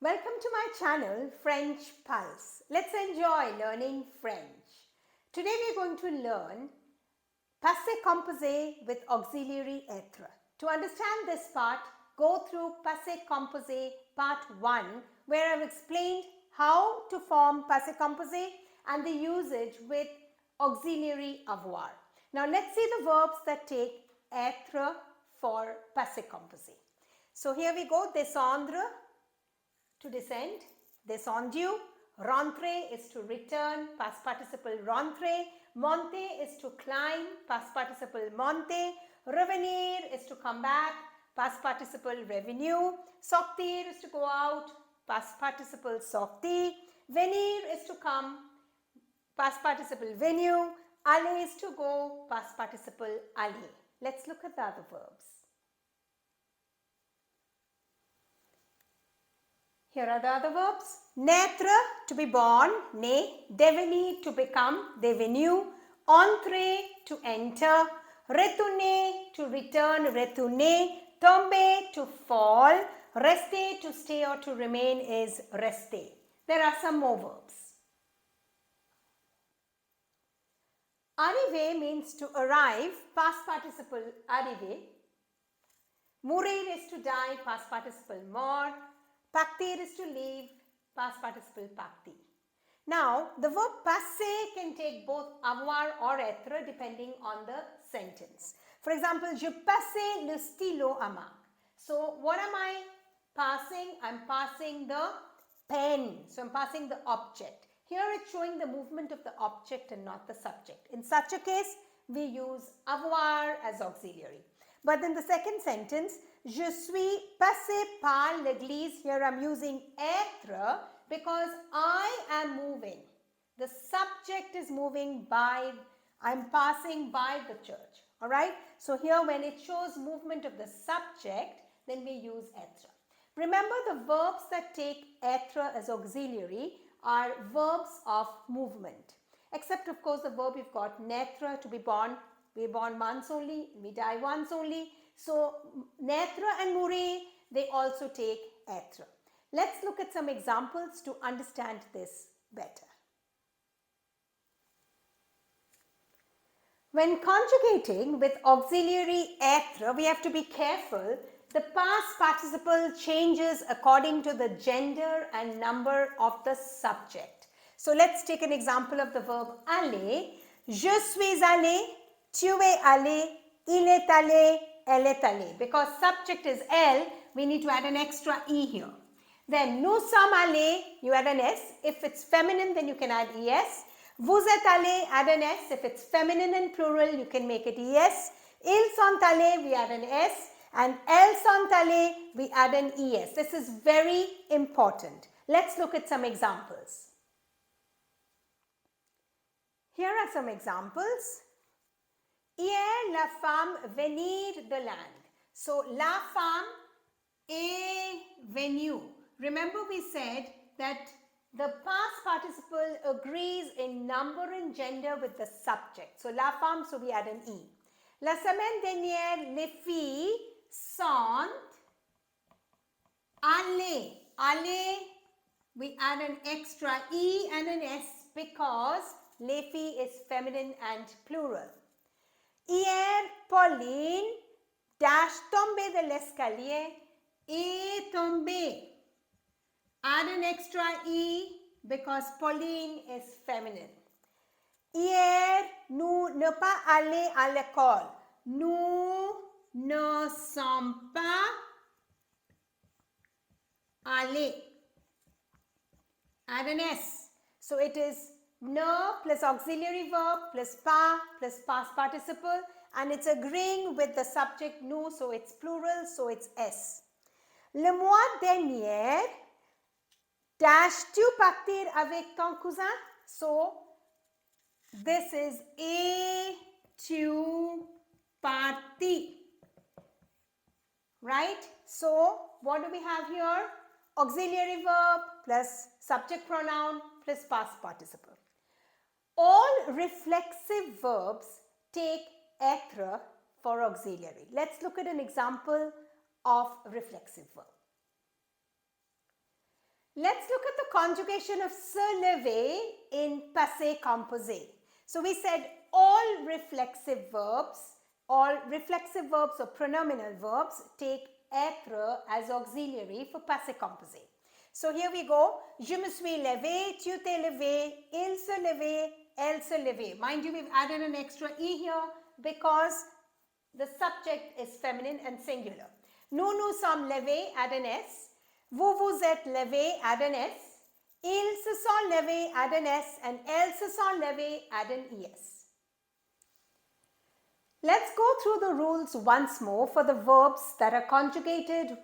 Welcome to my channel French Pulse. Let's enjoy learning French. Today we are going to learn Passé composé with auxiliary être. To understand this part, go through Passé composé part 1 where I've explained how to form Passé composé and the usage with auxiliary avoir. Now let's see the verbs that take être for Passé composé. So here we go, descendre, to descend, descendu, rentrer is to return, past participle rentrer, monter is to climb, past participle monter, revenir is to come back, past participle revenu, sortir is to go out, past participle sorti, venir is to come, past participle venu, aller is to go, past participle aller. Let's look at the other verbs. Here are the other verbs. Naître, to be born, né. Devenir, to become, devenu. Entrer, to enter. Retourner, to return, retourner. Tomber, to fall. Rester, to stay or to remain is rester. There are some more verbs. Arriver means to arrive, past participle arriver. Mourir is to die, past participle mort. Partir is to leave, past participle parti. Now, the verb passer can take both avoir or être depending on the sentence. For example, je passais le stylo à Marc. So, what am I passing? I'm passing the pen. So, I'm passing the object. Here it's showing the movement of the object and not the subject. In such a case, we use avoir as auxiliary. But in the second sentence, je suis passé par l'église. Here I'm using être because I am moving. The subject is moving by, I'm passing by the church. Alright. So here when it shows movement of the subject, then we use être. Remember the verbs that take être as auxiliary are verbs of movement. Except of course the verb you've got naître, to be born. We're born once only, we die once only. So, naître and mourir, they also take être. Let's look at some examples to understand this better. When conjugating with auxiliary être, we have to be careful. The past participle changes according to the gender and number of the subject. So, let's take an example of the verb aller. Je suis allé, tu es allé, il est allé, elle est allée. Because subject is elle, we need to add an extra e here. Then nous sommes allés, you add an s. If it's feminine, then you can add es. Vous êtes allés, add an s. If it's feminine and plural, you can make it es. Ils sont allés, we add an s. And elles sont allées, we add an es. This is very important. Let's look at some examples. Here are some examples. Hier, la femme venir de l'Inde. So, la femme est venue. Remember we said that the past participle agrees in number and gender with the subject. So, la femme, so we add an e. La semaine dernière, les filles sont allées. Allées, we add an extra e and an s because les filles is feminine and plural. Hier, Pauline dash tombé de l'escalier est tombée. Add an extra e because Pauline is feminine. Hier, nous ne pas aller à l'école. Nous ne sommes pas allés. Add an s. So it is ne plus auxiliary verb plus pas plus past participle and it's agreeing with the subject nous, so it's plural, so it's s. Le mois dernier, dash-tu partir avec ton cousin? So this is es-tu parti? Right? So what do we have here? Auxiliary verb plus subject pronoun plus past participle. All reflexive verbs take être for auxiliary. Let's look at an example of reflexive verb. Let's look at the conjugation of se lever in passé composé. So we said all reflexive verbs or pronominal verbs take être as auxiliary for passé composé. So here we go. Je me suis levé, tu t'es levé, il se levait, elle se levait. Mind you, we've added an extra e here because the subject is feminine and singular. Nous nous sommes levés, add an s. Vous vous êtes levé, add an s. Ils se sont levés, add an s. And elles se sont levées, add an es. Let's go through the rules once more for the verbs that are conjugated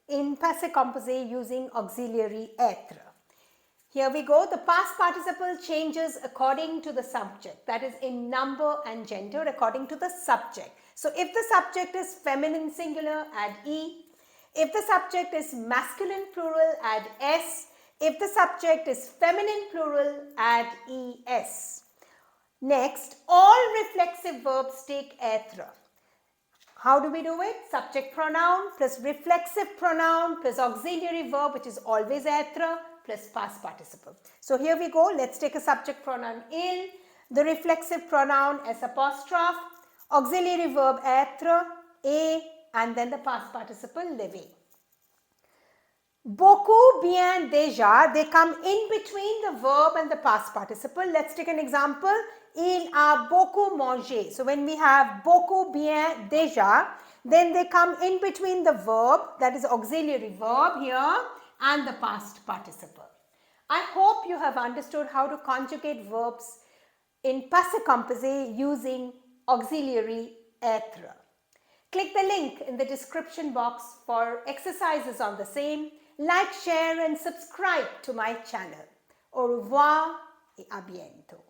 in passé composé using auxiliary être. Here we go. The past participle changes according to the subject, that is in number and gender according to the subject. So if the subject is feminine singular, add e. If the subject is masculine plural, add s. If the subject is feminine plural, add es. Next, all reflexive verbs take être. How do we do it? Subject pronoun plus reflexive pronoun plus auxiliary verb, which is always être, plus past participle. So here we go. Let's take a subject pronoun il, the reflexive pronoun s apostrophe, auxiliary verb être, et, and then the past participle lever. Beaucoup, bien, déjà, they come in between the verb and the past participle. Let's take an example. Il a beaucoup mangé. So when we have beaucoup, bien, déjà, then they come in between the verb, that is auxiliary verb here, and the past participle. I hope you have understood how to conjugate verbs in passé composé using auxiliary être. Click the link in the description box for exercises on the same. Like, share and subscribe to my channel. Au revoir et à bientôt.